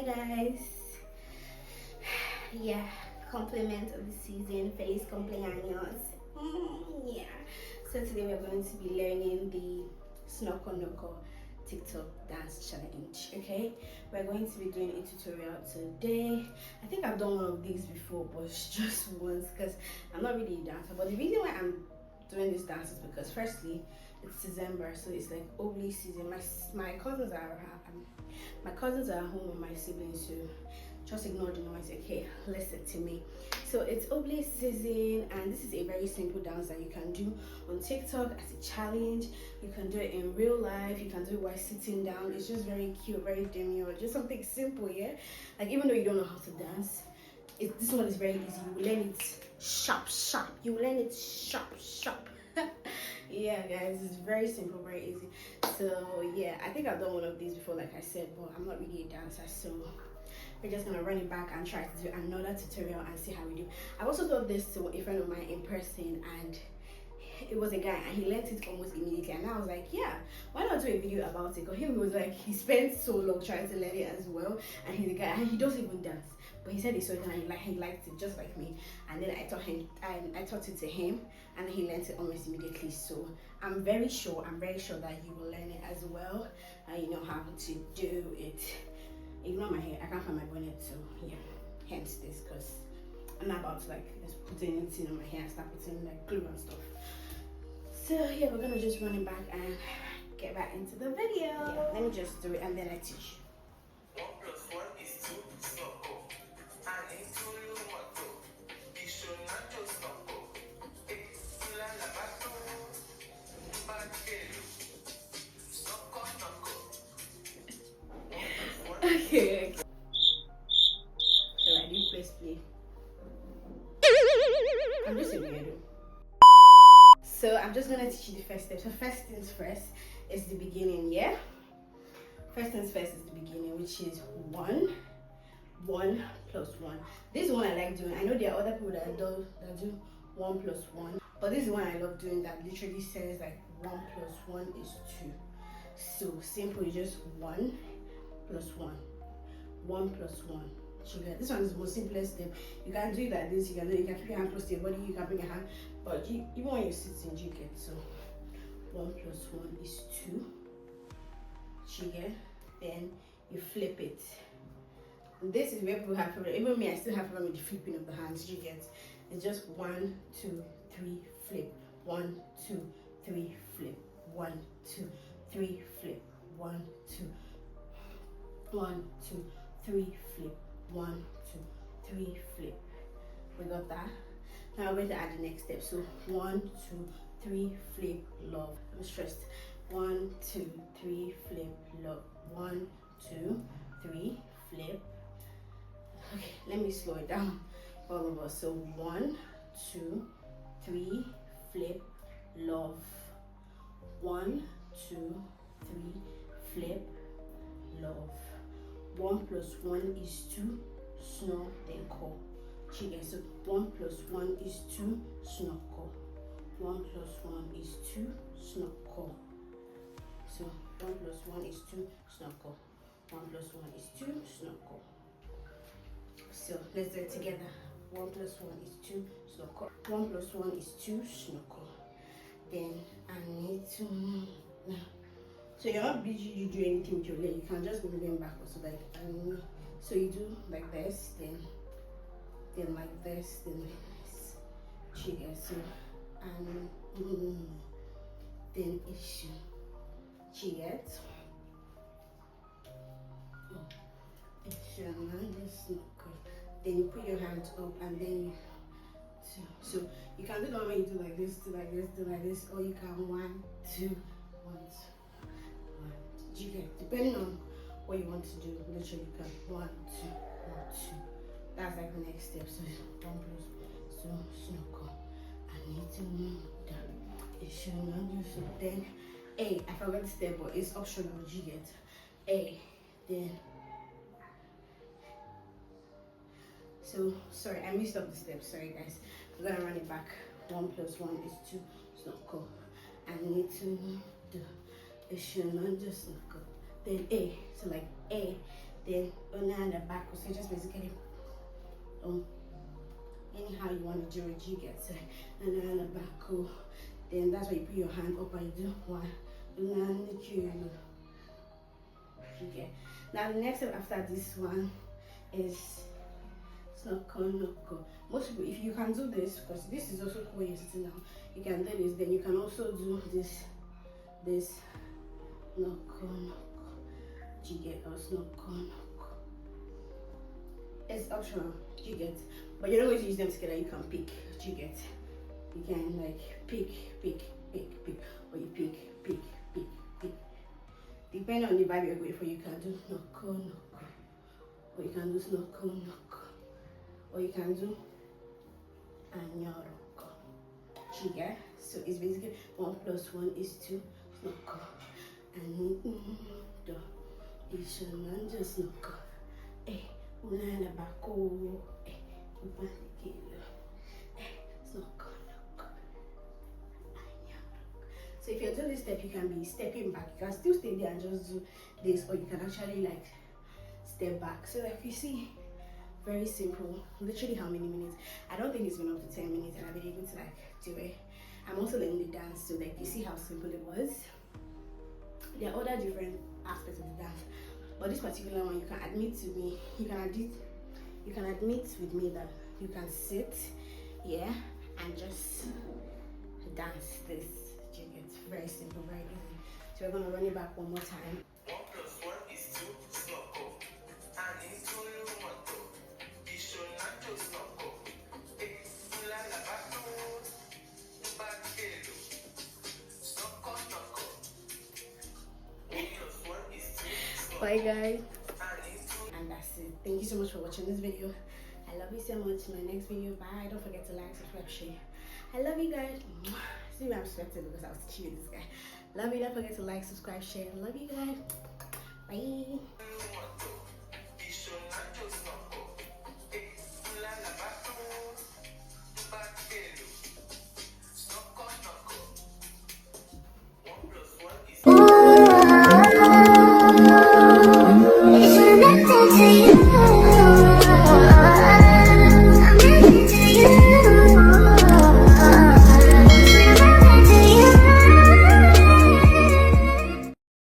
guys. Yeah, compliment of the season. Feliz cumpleaños. Yeah. So today we're going to be learning the SNOKONOKO TikTok dance challenge. Okay, we're going to be doing a tutorial today. I think I've done one of these before, but it's just once because I'm not really a dancer. But the reason why I'm doing this dance is because firstly, it's December, so it's like Obli season. My cousins are at home with my siblings, so just ignore the noise. Okay, listen to me. So it's Obli season, and this is a very simple dance that you can do on TikTok as a challenge. You can do it in real life. You can do it while sitting down. It's just very cute, very demure, just something simple. Yeah, like even though you don't know how to dance, this one is very easy. You will learn it sharp. You will learn it sharp. Yeah guys, it's very simple, very easy. So yeah, I think I've done one of these before, like I said, but I'm not really a dancer, so we're just gonna run it back and try to do another tutorial and see how we do. I also taught this to a friend of mine in person, and it was a guy, and he learned it almost immediately, and I was like, yeah, why not do a video about it? Because he was like, he spent so long trying to learn it as well, and he's a guy and he doesn't even dance, but he said he saw it and he liked it just like me. And then I taught it to him, and he learned it almost immediately. So I'm very sure that you will learn it as well, and you know how to do it. Ignore my hair, I can't find my bonnet, so yeah, hence this, because I'm not about to like just put anything on my hair and start putting like glue and stuff. So yeah, we're gonna just run it back and get back into the video. Yeah, let me just do it and then I teach. 1 + 1 is 2, snoko. And into you motto. Bishonato snoko. Exula lavato. Bakelu. Snokonoko. 1 + 1. Okay. So I do press play. I'm just a weirdo. So I'm just gonna teach you the first step. So first things first is the beginning, yeah? First things first is the beginning, which is 1 + 1. This is one I like doing. I know there are other people that do 1 + 1, but this is one I love doing, that literally says like 1 + 1 is 2. So simple, you just 1 + 1, 1 + 1. This one is the most simplest step. You can do it like this. You can keep your hand close to your body. You can bring your hand, but even when you're sitting, you get. So 1 + 1 is 2. Chicken. Then you flip it. This is where people have problem. Even me, I still have problem with the flipping of the hands. You get. It's just 1, 2, 3, flip. 1, 2, 3, flip. 1, 2, 3, flip. 1, 2, 1, 2, 3, flip. 1, 2, 3, flip. We got that. Now we're going to add the next step. So 1, 2, 3, flip, love. I'm stressed. 1, 2, 3, flip, love. 1, 2, 3, flip. Okay, let me slow it down for all of us. So 1, 2, 3, flip, love. 1, 2, 3, flip, love. 1 + 1 is 2, SNOKONOKO. Chicken. So 1 + 1 is 2, SNOKO. 1 + 1 is 2, SNOKO. So 1 + 1 is 2, SNOKO. 1 + 1 is 2, SNOKO. So let's do it together. 1 + 1 is 2, SNOKO. 1 + 1 is 2, SNOKO. Then I need to now. So you're not busy, you do anything with your leg. You can just move them backwards. So like, so you do like this, then like this, then like this. Chicken. So then issue. Chicken. Then you put your hands up, and then so you can do that when you do like this, do like this, do like this, or you can 1, 2, 1, 2. You get, depending on what you want to do, literally you can 1, 2, 1, 2. That's like the next step. So 1 + 2, SNOKO. I need to move that. It should not do so. Then A, I forgot the step, but it's optional. You get A, then. So sorry, I missed up the steps. Sorry guys, we're gonna run it back. 1 + 1 is 2, SNOKO. I need to do. It should not just SNOKO. Then A, so like A, then una and the back. So just basically anyhow you want to do it, you get una and the back. Then that's why you put your hand up and you do one una and you get. Now the next step after this one is SNOKONOKO. Most people, if you can do this, because this is also where you're sitting down, you can do this. Then you can also do this SNOKONOKO. You get or SNOKONOKO. It's optional. You get, but you're not going to use them together. You can pick. You get. You can like pick, or you pick. Depending on the vibe you're going for, you can do SNOKONOKO, or you can do SNOKONOKO, or you can do iamellawest. You get? So it's basically 1 + 1 is 2. SNOKO and do is another SNOKO. Una na bako. Upan kilo. SNOKONOKO. So if you're doing this step, you can be stepping back. You can still stay there and just do this, or you can actually like step back. So like you see, very simple. Literally how many minutes? I don't think it's been up to 10 minutes and I've been able to like do it. I'm also learning the dance, so like you see how simple it was. There are other different aspects of the dance, but this particular one, you can admit with me that you can sit, yeah, and just dance this. It's very simple, very easy. So we're gonna run it back one more time. 1 + 1 is 2. SNOKO. And into you motto. Ishonacho SNOKO. Ula la bato. Bakelo. SNOKONOKO. 1 + 1 is 2. Bye guys. And into And that's it. Thank you so much for watching this video. I love you so much. My next video, bye. Don't forget to like, subscribe, share. I love you guys. See me, I'm sweating because I was teaching you this guy. Love you. Don't forget to like, subscribe, share. Love you guys.